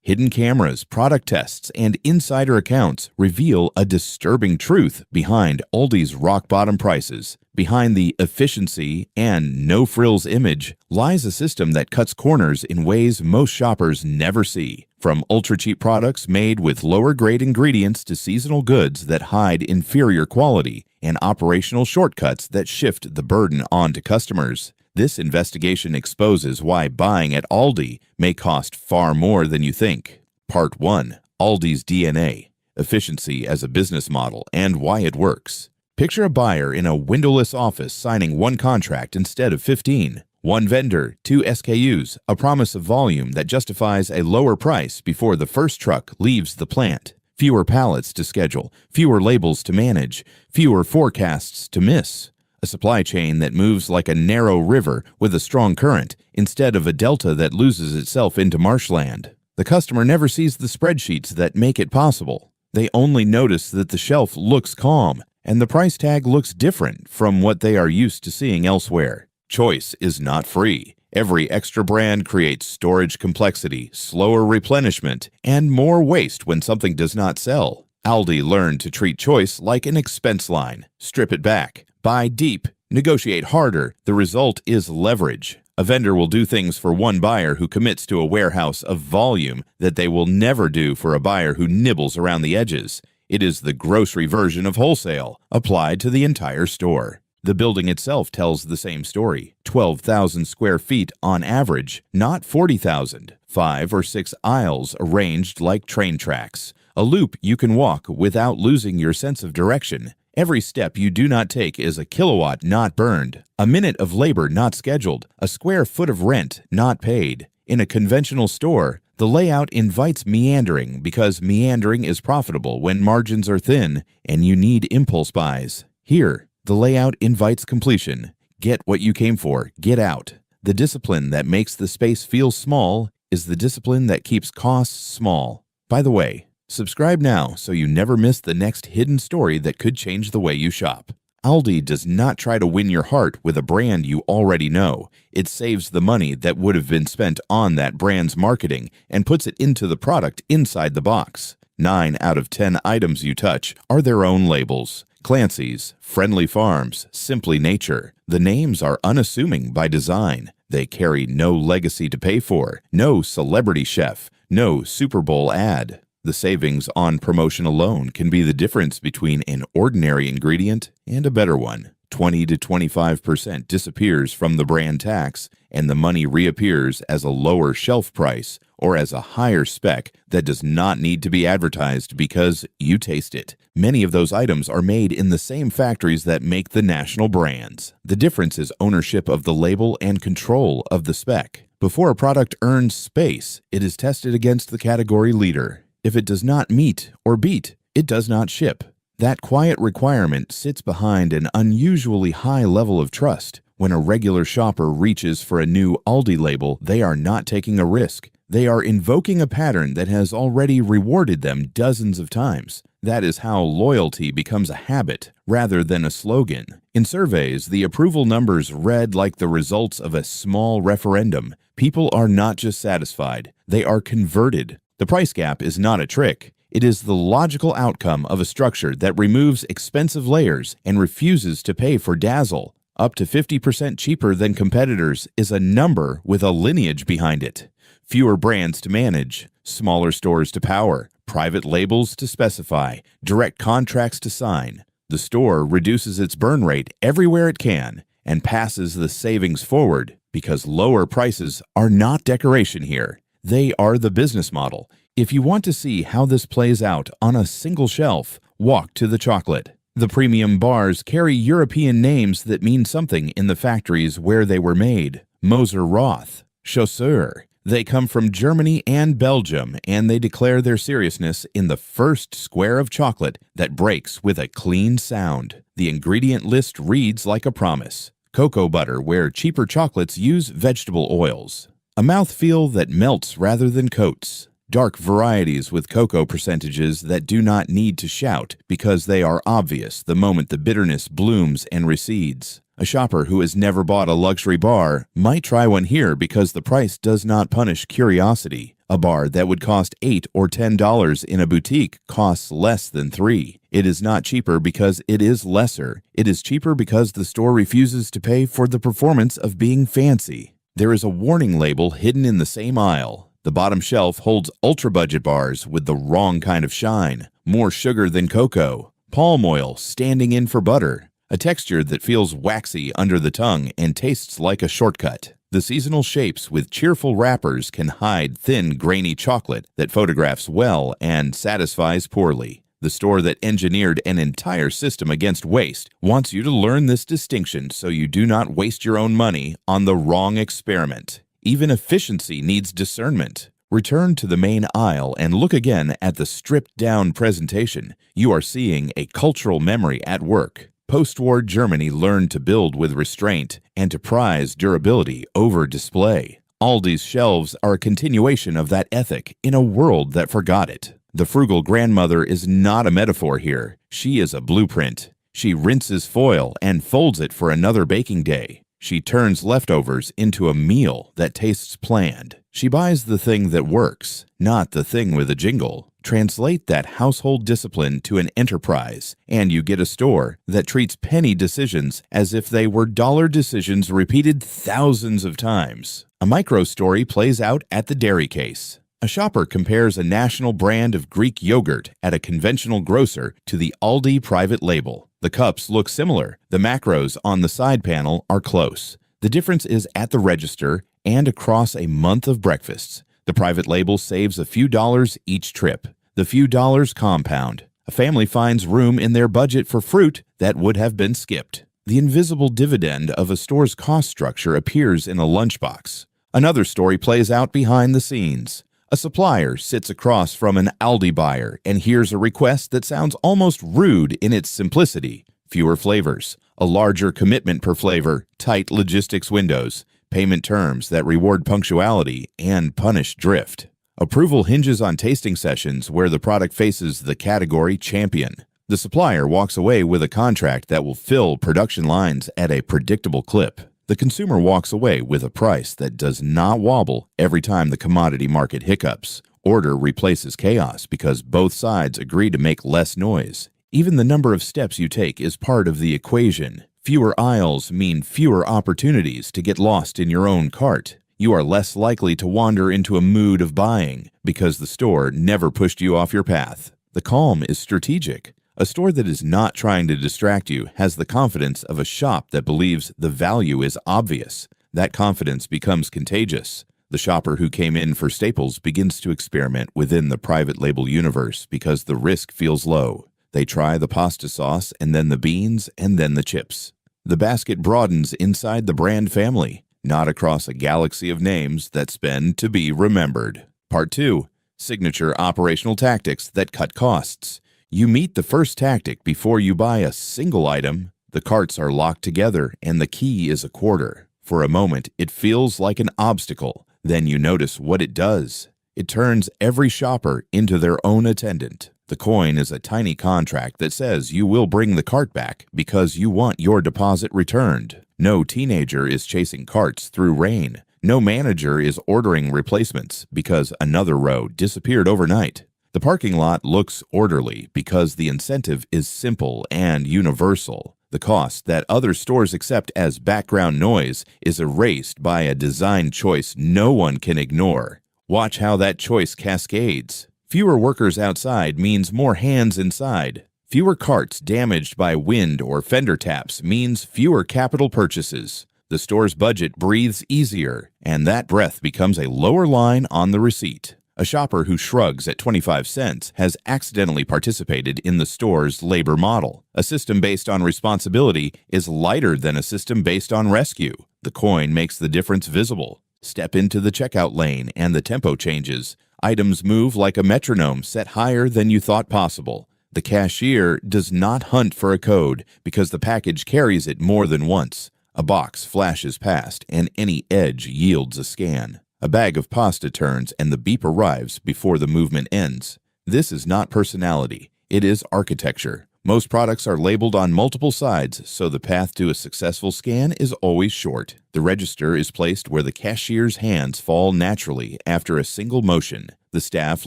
Hidden cameras, product tests, and insider accounts reveal a disturbing truth behind Aldi's rock-bottom prices. Behind the efficiency and no-frills image lies a system that cuts corners in ways most shoppers never see. From ultra-cheap products made with lower-grade ingredients to seasonal goods that hide inferior quality and operational shortcuts that shift the burden onto customers. This investigation exposes why buying at Aldi may cost far more than you think. Part 1. Aldi's DNA, Efficiency as a Business Model and Why It Works. Picture a buyer in a windowless office signing one contract instead of 15. One vendor, 2 SKUs, a promise of volume that justifies a lower price before the first truck leaves the plant. Fewer pallets to schedule, fewer labels to manage, fewer forecasts to miss. A supply chain that moves like a narrow river with a strong current instead of a delta that loses itself into marshland. The customer never sees the spreadsheets that make it possible. They only notice that the shelf looks calm and the price tag looks different from what they are used to seeing elsewhere. Choice is not free. Every extra brand creates storage complexity, slower replenishment, and more waste when something does not sell. Aldi learned to treat choice like an expense line. Strip it back. Buy deep. Negotiate harder. The result is leverage. A vendor will do things for one buyer who commits to a warehouse of volume that they will never do for a buyer who nibbles around the edges. It is the grocery version of wholesale, applied to the entire store. The building itself tells the same story. 12,000 square feet on average, not 40,000. 5 or 6 aisles arranged like train tracks. A loop you can walk without losing your sense of direction. Every step you do not take is a kilowatt not burned, a minute of labor not scheduled, a square foot of rent not paid. In a conventional store, the layout invites meandering because meandering is profitable when margins are thin and you need impulse buys. Here, the layout invites completion. Get what you came for, get out. The discipline that makes the space feel small is the discipline that keeps costs small. By the way, subscribe now so you never miss the next hidden story that could change the way you shop. Aldi does not try to win your heart with a brand you already know. It saves the money that would have been spent on that brand's marketing and puts it into the product inside the box. 9 out of 10 items you touch are their own labels. Clancy's, Friendly Farms, Simply Nature. The names are unassuming by design. They carry no legacy to pay for, no celebrity chef, no Super Bowl ad. The savings on promotion alone can be the difference between an ordinary ingredient and a better one. 20 to 25% disappears from the brand tax, and the money reappears as a lower shelf price or as a higher spec that does not need to be advertised because you taste it. Many of those items are made in the same factories that make the national brands. The difference is ownership of the label and control of the spec. Before a product earns space, it is tested against the category leader. If it does not meet or beat, it does not ship. That quiet requirement sits behind an unusually high level of trust. When a regular shopper reaches for a new Aldi label, they are not taking a risk. They are invoking a pattern that has already rewarded them dozens of times. That is how loyalty becomes a habit rather than a slogan. In surveys, the approval numbers read like the results of a small referendum. People are not just satisfied, they are converted. The price gap is not a trick. It is the logical outcome of a structure that removes expensive layers and refuses to pay for dazzle. Up to 50% cheaper than competitors is a number with a lineage behind it. Fewer brands to manage, smaller stores to power, private labels to specify, direct contracts to sign. The store reduces its burn rate everywhere it can and passes the savings forward because lower prices are not decoration here. They are the business model. If you want to see how this plays out on a single shelf, walk to the chocolate. The premium bars carry European names that mean something in the factories where they were made. Moser Roth, Chausseur. They come from Germany and Belgium, and they declare their seriousness in the first square of chocolate that breaks with a clean sound. The ingredient list reads like a promise. Cocoa butter, where cheaper chocolates use vegetable oils. A mouthfeel that melts rather than coats. Dark varieties with cocoa percentages that do not need to shout because they are obvious the moment the bitterness blooms and recedes. A shopper who has never bought a luxury bar might try one here because the price does not punish curiosity. A bar that would cost $8 or $10 in a boutique costs less than $3. It is not cheaper because it is lesser. It is cheaper because the store refuses to pay for the performance of being fancy. There is a warning label hidden in the same aisle. The bottom shelf holds ultra-budget bars with the wrong kind of shine, more sugar than cocoa, palm oil standing in for butter, a texture that feels waxy under the tongue and tastes like a shortcut. The seasonal shapes with cheerful wrappers can hide thin, grainy chocolate that photographs well and satisfies poorly. The store that engineered an entire system against waste wants you to learn this distinction so you do not waste your own money on the wrong experiment. Even efficiency needs discernment. Return to the main aisle and look again at the stripped-down presentation. You are seeing a cultural memory at work. Post-war Germany learned to build with restraint and to prize durability over display. Aldi's shelves are a continuation of that ethic in a world that forgot it. The frugal grandmother is not a metaphor here. She is a blueprint. She rinses foil and folds it for another baking day. She turns leftovers into a meal that tastes planned. She buys the thing that works, not the thing with a jingle. Translate that household discipline to an enterprise, and you get a store that treats penny decisions as if they were dollar decisions repeated thousands of times. A micro story plays out at the dairy case. A shopper compares a national brand of Greek yogurt at a conventional grocer to the Aldi private label. The cups look similar. The macros on the side panel are close. The difference is at the register and across a month of breakfasts. The private label saves a few dollars each trip. The few dollars compound. A family finds room in their budget for fruit that would have been skipped. The invisible dividend of a store's cost structure appears in a lunchbox. Another story plays out behind the scenes. A supplier sits across from an Aldi buyer and hears a request that sounds almost rude in its simplicity. Fewer flavors, a larger commitment per flavor, tight logistics windows, payment terms that reward punctuality and punish drift. Approval hinges on tasting sessions where the product faces the category champion. The supplier walks away with a contract that will fill production lines at a predictable clip. The consumer walks away with a price that does not wobble every time the commodity market hiccups. Order replaces chaos because both sides agree to make less noise. Even the number of steps you take is part of the equation. Fewer aisles mean fewer opportunities to get lost in your own cart. You are less likely to wander into a mood of buying because the store never pushed you off your path. The calm is strategic. A store that is not trying to distract you has the confidence of a shop that believes the value is obvious. That confidence becomes contagious. The shopper who came in for staples begins to experiment within the private label universe because the risk feels low. They try the pasta sauce and then the beans and then the chips. The basket broadens inside the brand family, not across a galaxy of names that spend to be remembered. Part 2. Signature operational tactics that cut costs. You meet the first tactic before you buy a single item. The carts are locked together and the key is a quarter. For a moment, it feels like an obstacle. Then you notice what it does. It turns every shopper into their own attendant. The coin is a tiny contract that says you will bring the cart back because you want your deposit returned. No teenager is chasing carts through rain. No manager is ordering replacements because another row disappeared overnight. The parking lot looks orderly because the incentive is simple and universal. The cost that other stores accept as background noise is erased by a design choice no one can ignore. Watch how that choice cascades. Fewer workers outside means more hands inside. Fewer carts damaged by wind or fender taps means fewer capital purchases. The store's budget breathes easier, and that breath becomes a lower line on the receipt. A shopper who shrugs at 25 cents has accidentally participated in the store's labor model. A system based on responsibility is lighter than a system based on rescue. The coin makes the difference visible. Step into the checkout lane and the tempo changes. Items move like a metronome set higher than you thought possible. The cashier does not hunt for a code because the package carries it more than once. A box flashes past and any edge yields a scan. A bag of pasta turns and the beep arrives before the movement ends. This is not personality. It is architecture. Most products are labeled on multiple sides, so the path to a successful scan is always short. The register is placed where the cashier's hands fall naturally after a single motion. The staff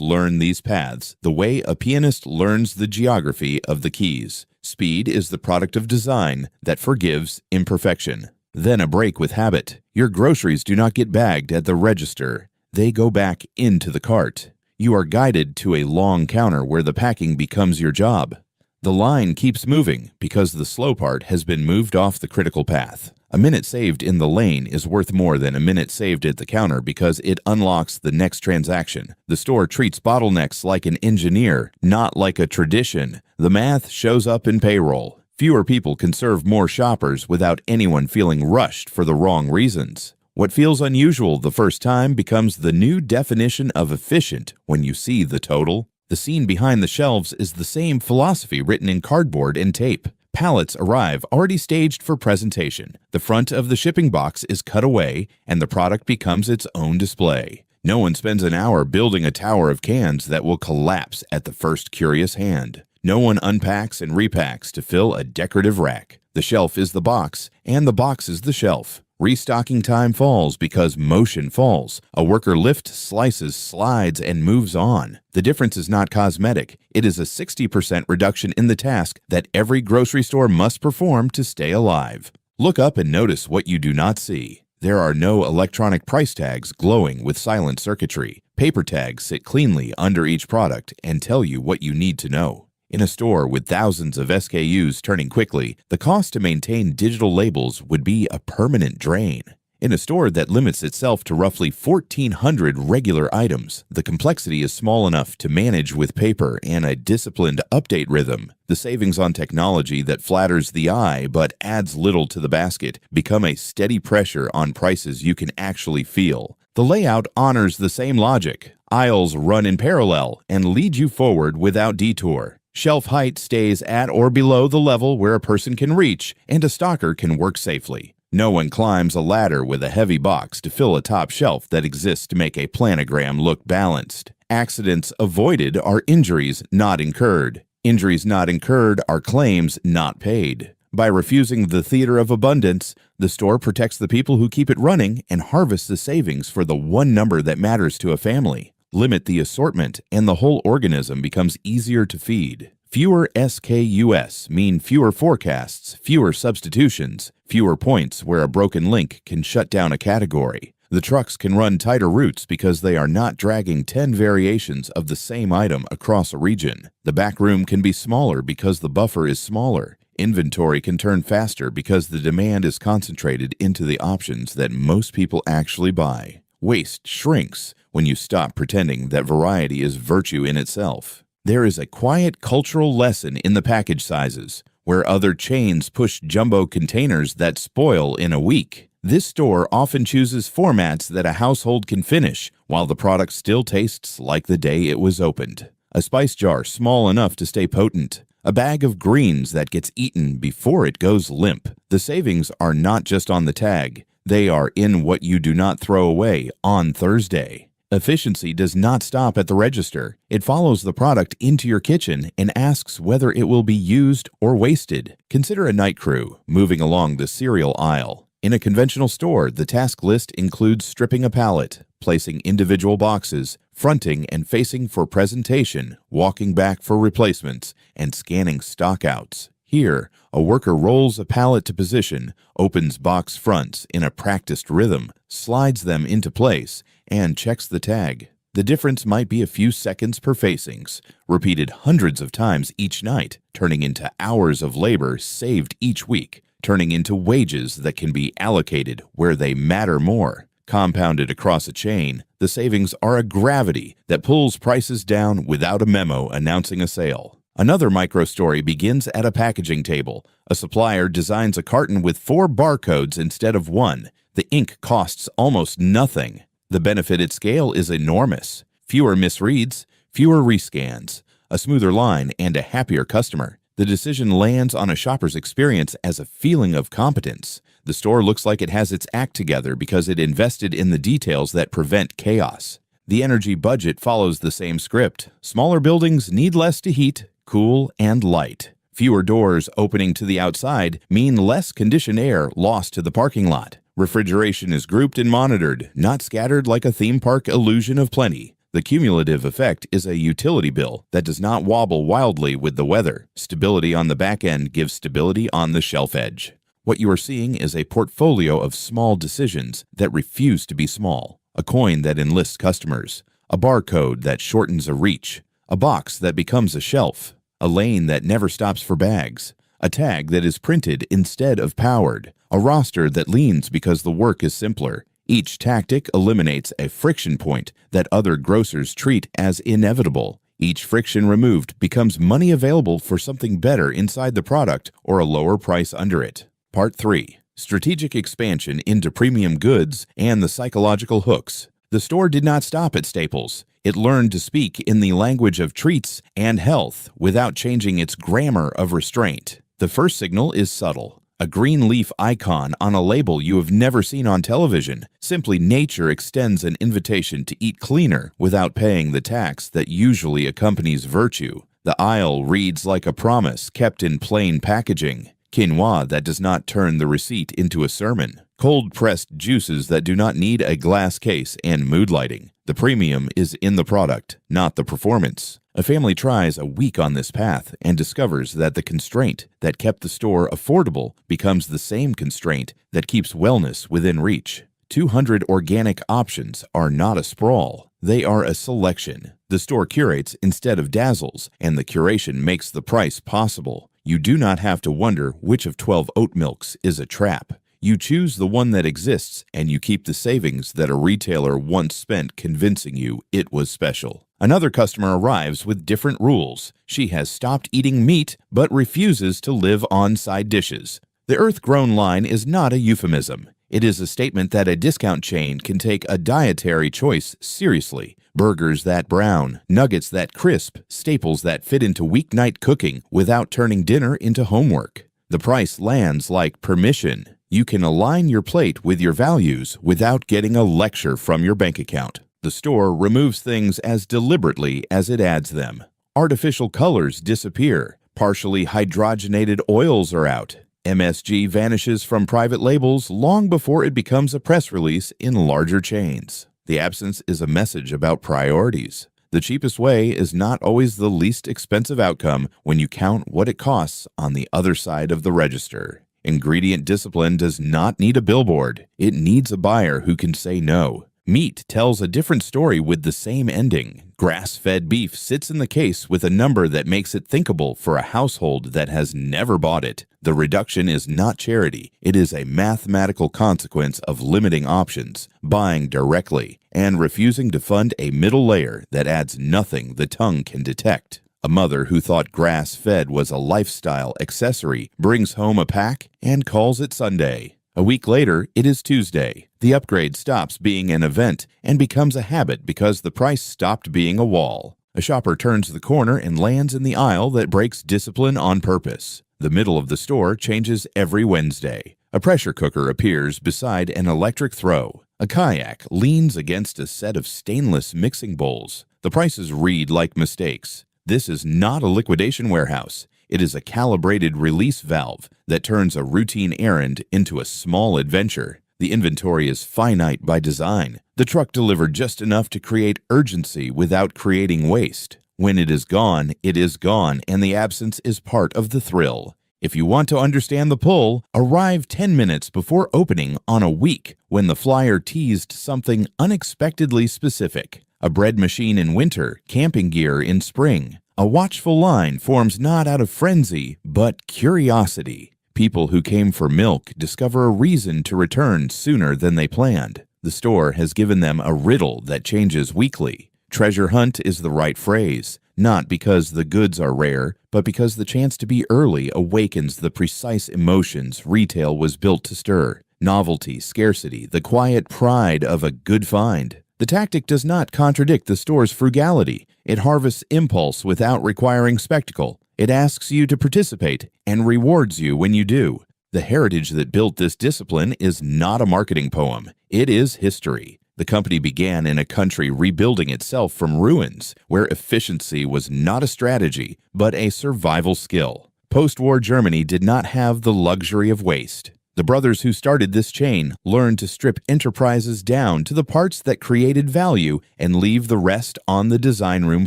learn these paths the way a pianist learns the geography of the keys. Speed is the product of design that forgives imperfection. Then a break with habit. Your groceries do not get bagged at the register. They go back into the cart. You are guided to a long counter where the packing becomes your job. The line keeps moving because the slow part has been moved off the critical path. A minute saved in the lane is worth more than a minute saved at the counter because it unlocks the next transaction. The store treats bottlenecks like an engineer, not like a tradition. The math shows up in payroll. Fewer people can serve more shoppers without anyone feeling rushed for the wrong reasons. What feels unusual the first time becomes the new definition of efficient when you see the total. The scene behind the shelves is the same philosophy written in cardboard and tape. Pallets arrive already staged for presentation. The front of the shipping box is cut away, and the product becomes its own display. No one spends an hour building a tower of cans that will collapse at the first curious hand. No one unpacks and repacks to fill a decorative rack. The shelf is the box, and the box is the shelf. Restocking time falls because motion falls. A worker lifts, slices, slides, and moves on. The difference is not cosmetic. It is a 60% reduction in the task that every grocery store must perform to stay alive. Look up and notice what you do not see. There are no electronic price tags glowing with silent circuitry. Paper tags sit cleanly under each product and tell you what you need to know. In a store with thousands of SKUs turning quickly, the cost to maintain digital labels would be a permanent drain. In a store that limits itself to roughly 1,400 regular items, the complexity is small enough to manage with paper and a disciplined update rhythm. The savings on technology that flatters the eye but adds little to the basket become a steady pressure on prices you can actually feel. The layout honors the same logic. Aisles run in parallel and lead you forward without detour. Shelf height stays at or below the level where a person can reach, and a stocker can work safely. No one climbs a ladder with a heavy box to fill a top shelf that exists to make a planogram look balanced. Accidents avoided are injuries not incurred. Injuries not incurred are claims not paid. By refusing the theater of abundance, the store protects the people who keep it running and harvests the savings for the one number that matters to a family. Limit the assortment, and the whole organism becomes easier to feed. Fewer SKUs mean fewer forecasts, fewer substitutions, fewer points where a broken link can shut down a category. The trucks can run tighter routes because they are not dragging 10 variations of the same item across a region. The back room can be smaller because the buffer is smaller. Inventory can turn faster because the demand is concentrated into the options that most people actually buy. Waste shrinks when you stop pretending that variety is virtue in itself. There is a quiet cultural lesson in the package sizes, where other chains push jumbo containers that spoil in a week. This store often chooses formats that a household can finish, while the product still tastes like the day it was opened. A spice jar small enough to stay potent. A bag of greens that gets eaten before it goes limp. The savings are not just on the tag. They are in what you do not throw away on Thursday. Efficiency does not stop at the register. It follows the product into your kitchen and asks whether it will be used or wasted. Consider a night crew moving along the cereal aisle. In a conventional store, the task list includes stripping a pallet, placing individual boxes, fronting and facing for presentation, walking back for replacements, and scanning stockouts. Here, a worker rolls a pallet to position, opens box fronts in a practiced rhythm, slides them into place, and checks the tag. The difference might be a few seconds per facings, repeated hundreds of times each night, turning into hours of labor saved each week, turning into wages that can be allocated where they matter more. Compounded across a chain, the savings are a gravity that pulls prices down without a memo announcing a sale. Another microstory begins at a packaging table. A supplier designs a carton with 4 barcodes instead of 1. The ink costs almost nothing. The benefit at scale is enormous. Fewer misreads, fewer rescans, a smoother line, and a happier customer. The decision lands on a shopper's experience as a feeling of competence. The store looks like it has its act together because it invested in the details that prevent chaos. The energy budget follows the same script. Smaller buildings need less to heat, cool, and light. Fewer doors opening to the outside mean less conditioned air lost to the parking lot. Refrigeration is grouped and monitored, not scattered like a theme park illusion of plenty. The cumulative effect is a utility bill that does not wobble wildly with the weather. Stability on the back end gives stability on the shelf edge. What you are seeing is a portfolio of small decisions that refuse to be small. A coin that enlists customers. A barcode that shortens a reach. A box that becomes a shelf. A lane that never stops for bags. A tag that is printed instead of powered. A roster that leans because the work is simpler. Each tactic eliminates a friction point that other grocers treat as inevitable. Each friction removed becomes money available for something better inside the product or a lower price under it. Part 3. Strategic expansion into premium goods and the psychological hooks. The store did not stop at staples. It learned to speak in the language of treats and health without changing its grammar of restraint. The first signal is subtle. A green leaf icon on a label you have never seen on television. Simply nature extends an invitation to eat cleaner without paying the tax that usually accompanies virtue. The aisle reads like a promise kept in plain packaging. Quinoa that does not turn the receipt into a sermon. Cold-pressed juices that do not need a glass case and mood lighting. The premium is in the product, not the performance. A family tries a week on this path and discovers that the constraint that kept the store affordable becomes the same constraint that keeps wellness within reach. 200 organic options are not a sprawl. They are a selection. The store curates instead of dazzles, and the curation makes the price possible. You do not have to wonder which of 12 oat milks is a trap. You choose the one that exists, and you keep the savings that a retailer once spent convincing you it was special. Another customer arrives with different rules. She has stopped eating meat, but refuses to live on side dishes. The Earth-grown line is not a euphemism. It is a statement that a discount chain can take a dietary choice seriously. Burgers that brown, nuggets that crisp, staples that fit into weeknight cooking without turning dinner into homework. The price lands like permission. You can align your plate with your values without getting a lecture from your bank account. The store removes things as deliberately as it adds them. Artificial colors disappear. Partially hydrogenated oils are out. MSG vanishes from private labels long before it becomes a press release in larger chains. The absence is a message about priorities. The cheapest way is not always the least expensive outcome when you count what it costs on the other side of the register. Ingredient discipline does not need a billboard. It needs a buyer who can say no. Meat tells a different story with the same ending. Grass-fed beef sits in the case with a number that makes it thinkable for a household that has never bought it. The reduction is not charity. It is a mathematical consequence of limiting options, buying directly, and refusing to fund a middle layer that adds nothing the tongue can detect. A mother who thought grass-fed was a lifestyle accessory brings home a pack and calls it Sunday. A week later, it is Tuesday. The upgrade stops being an event and becomes a habit because the price stopped being a wall. A shopper turns the corner and lands in the aisle that breaks discipline on purpose. The middle of the store changes every Wednesday. A pressure cooker appears beside an electric throw. A kayak leans against a set of stainless mixing bowls. The prices read like mistakes. This is not a liquidation warehouse. It is a calibrated release valve that turns a routine errand into a small adventure. The inventory is finite by design. The truck delivered just enough to create urgency without creating waste. When it is gone, and the absence is part of the thrill. If you want to understand the pull, arrive 10 minutes before opening on a week when the flyer teased something unexpectedly specific. A bread machine in winter, camping gear in spring. A watchful line forms not out of frenzy, but curiosity. People who came for milk discover a reason to return sooner than they planned. The store has given them a riddle that changes weekly. Treasure hunt is the right phrase, not because the goods are rare, but because the chance to be early awakens the precise emotions retail was built to stir. Novelty, scarcity, the quiet pride of a good find. The tactic does not contradict the store's frugality. It harvests impulse without requiring spectacle. It asks you to participate and rewards you when you do. The heritage that built this discipline is not a marketing poem. It is history. The company began in a country rebuilding itself from ruins, where efficiency was not a strategy, but a survival skill. Post-war Germany did not have the luxury of waste. The brothers who started this chain learned to strip enterprises down to the parts that created value and leave the rest on the design room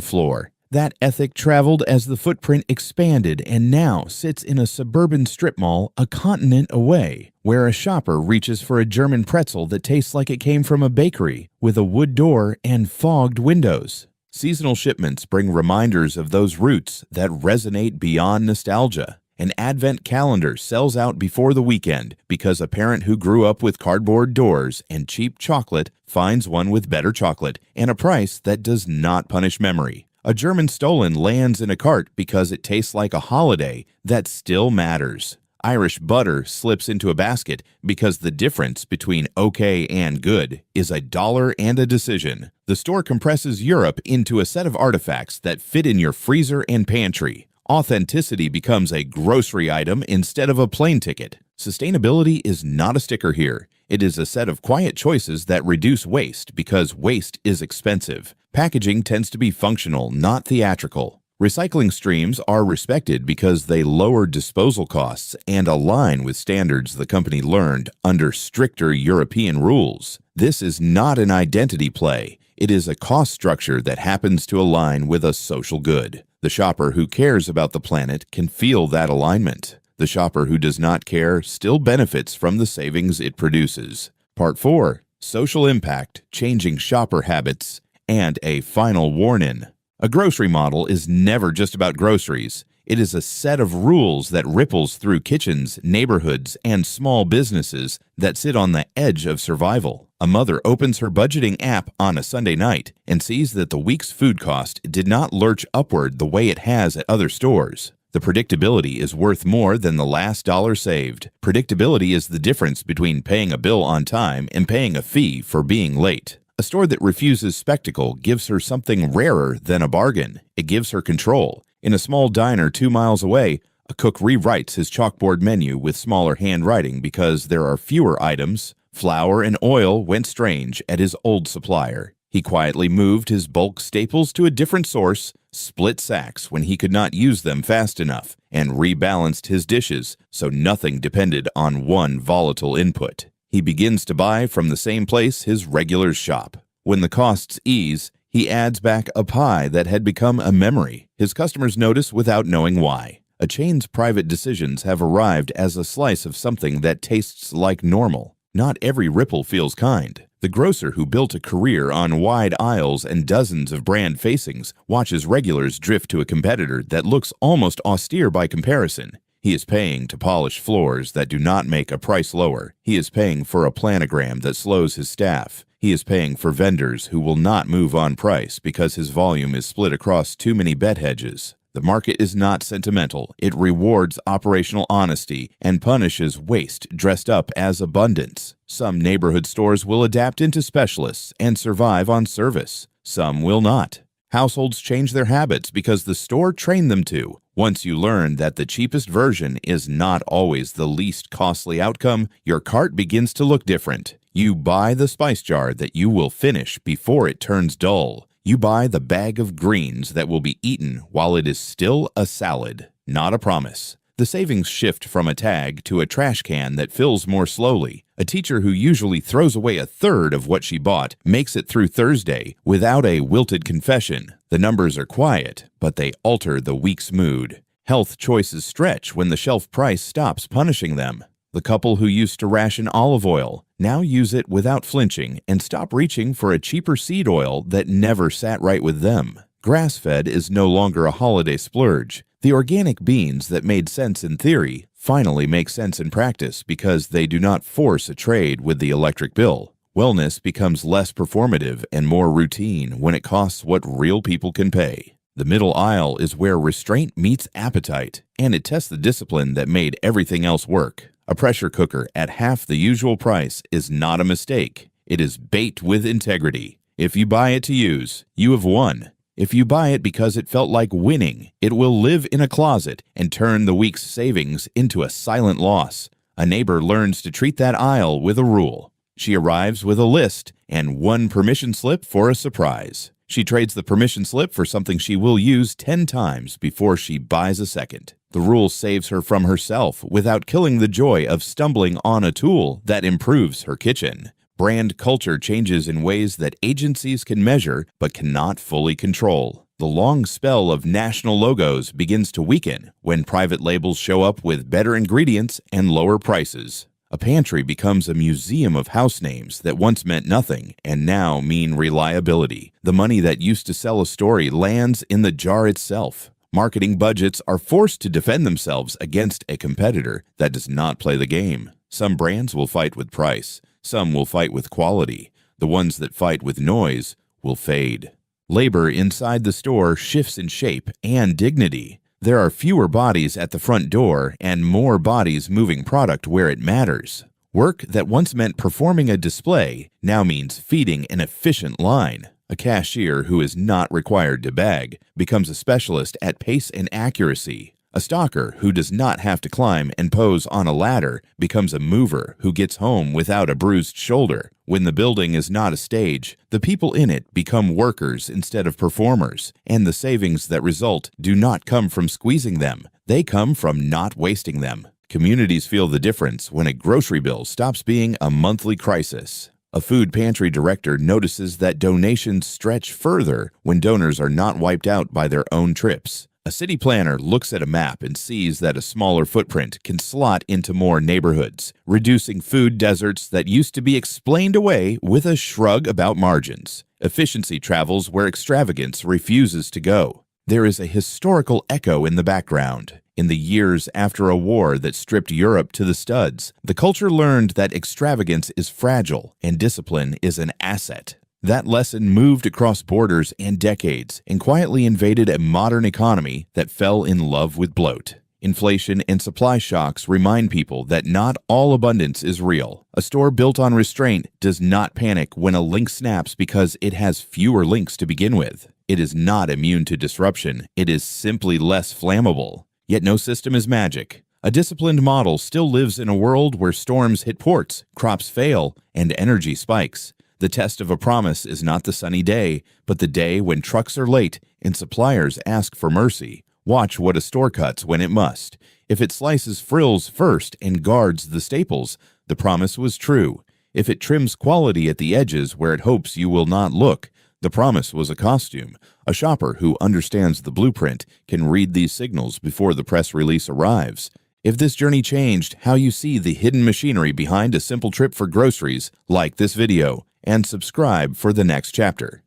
floor. That ethic traveled as the footprint expanded and now sits in a suburban strip mall a continent away, where a shopper reaches for a German pretzel that tastes like it came from a bakery, with a wood door and fogged windows. Seasonal shipments bring reminders of those roots that resonate beyond nostalgia. An advent calendar sells out before the weekend because a parent who grew up with cardboard doors and cheap chocolate finds one with better chocolate and a price that does not punish memory. A German Stollen lands in a cart because it tastes like a holiday that still matters. Irish butter slips into a basket because the difference between okay and good is $1 and a decision. The store compresses Europe into a set of artifacts that fit in your freezer and pantry. Authenticity becomes a grocery item instead of a plane ticket. Sustainability is not a sticker here. It is a set of quiet choices that reduce waste because waste is expensive. Packaging tends to be functional, not theatrical. Recycling streams are respected because they lower disposal costs and align with standards the company learned under stricter European rules. This is not an identity play. It is a cost structure that happens to align with a social good. The shopper who cares about the planet can feel that alignment. The shopper who does not care still benefits from the savings it produces. Part 4. Social impact, changing shopper habits, and a final warning. A grocery model is never just about groceries. It is a set of rules that ripples through kitchens, neighborhoods, and small businesses that sit on the edge of survival. A mother opens her budgeting app on a Sunday night and sees that the week's food cost did not lurch upward the way it has at other stores. The predictability is worth more than the last dollar saved. Predictability is the difference between paying a bill on time and paying a fee for being late. A store that refuses spectacle gives her something rarer than a bargain. It gives her control. In a small diner 2 miles away, a cook rewrites his chalkboard menu with smaller handwriting because there are fewer items. Flour and oil went strange at his old supplier. He quietly moved his bulk staples to a different source, split sacks when he could not use them fast enough, and rebalanced his dishes so nothing depended on one volatile input. He begins to buy from the same place his regulars shop. When the costs ease, he adds back a pie that had become a memory. His customers notice without knowing why. A chain's private decisions have arrived as a slice of something that tastes like normal. Not every ripple feels kind. The grocer who built a career on wide aisles and dozens of brand facings watches regulars drift to a competitor that looks almost austere by comparison. He is paying to polish floors that do not make a price lower. He is paying for a planogram that slows his staff. He is paying for vendors who will not move on price because his volume is split across too many bet hedges. The market is not sentimental. It rewards operational honesty and punishes waste dressed up as abundance. Some neighborhood stores will adapt into specialists and survive on service. Some will not. Households change their habits because the store trained them to. Once you learn that the cheapest version is not always the least costly outcome, your cart begins to look different. You buy the spice jar that you will finish before it turns dull. You buy the bag of greens that will be eaten while it is still a salad, not a promise. The savings shift from a tag to a trash can that fills more slowly. A teacher who usually throws away a third of what she bought makes it through Thursday without a wilted confession. The numbers are quiet, but they alter the week's mood. Health choices stretch when the shelf price stops punishing them. The couple who used to ration olive oil now use it without flinching and stop reaching for a cheaper seed oil that never sat right with them. Grass-fed is no longer a holiday splurge. The organic beans that made sense in theory finally make sense in practice because they do not force a trade with the electric bill. Wellness becomes less performative and more routine when it costs what real people can pay. The middle aisle is where restraint meets appetite, and it tests the discipline that made everything else work. A pressure cooker at half the usual price is not a mistake. It is bait with integrity. If you buy it to use, you have won. If you buy it because it felt like winning, it will live in a closet and turn the week's savings into a silent loss. A neighbor learns to treat that aisle with a rule. She arrives with a list and one permission slip for a surprise. She trades the permission slip for something she will use 10 times before she buys a second. The rule saves her from herself without killing the joy of stumbling on a tool that improves her kitchen. Brand culture changes in ways that agencies can measure but cannot fully control. The long spell of national logos begins to weaken when private labels show up with better ingredients and lower prices. A pantry becomes a museum of house names that once meant nothing and now mean reliability. The money that used to sell a story lands in the jar itself. Marketing budgets are forced to defend themselves against a competitor that does not play the game. Some brands will fight with price. Some will fight with quality. The ones that fight with noise will fade. Labor inside the store shifts in shape and dignity. There are fewer bodies at the front door and more bodies moving product where it matters. Work that once meant performing a display now means feeding an efficient line. A cashier who is not required to bag becomes a specialist at pace and accuracy. A stalker who does not have to climb and pose on a ladder becomes a mover who gets home without a bruised shoulder. When the building is not a stage, the people in it become workers instead of performers, and the savings that result do not come from squeezing them. They come from not wasting them. Communities feel the difference when a grocery bill stops being a monthly crisis. A food pantry director notices that donations stretch further when donors are not wiped out by their own trips. A city planner looks at a map and sees that a smaller footprint can slot into more neighborhoods, reducing food deserts that used to be explained away with a shrug about margins. Efficiency travels where extravagance refuses to go. There is a historical echo in the background. In the years after a war that stripped Europe to the studs, the culture learned that extravagance is fragile and discipline is an asset. That lesson moved across borders and decades and quietly invaded a modern economy that fell in love with bloat. Inflation and supply shocks remind people that not all abundance is real. A store built on restraint does not panic when a link snaps because it has fewer links to begin with. It is not immune to disruption. It is simply less flammable. Yet no system is magic. A disciplined model still lives in a world where storms hit ports, crops fail, and energy spikes. The test of a promise is not the sunny day, but the day when trucks are late and suppliers ask for mercy. Watch what a store cuts when it must. If it slices frills first and guards the staples, the promise was true. If it trims quality at the edges where it hopes you will not look, the promise was a costume. A shopper who understands the blueprint can read these signals before the press release arrives. If this journey changed how you see the hidden machinery behind a simple trip for groceries, like this video and subscribe for the next chapter.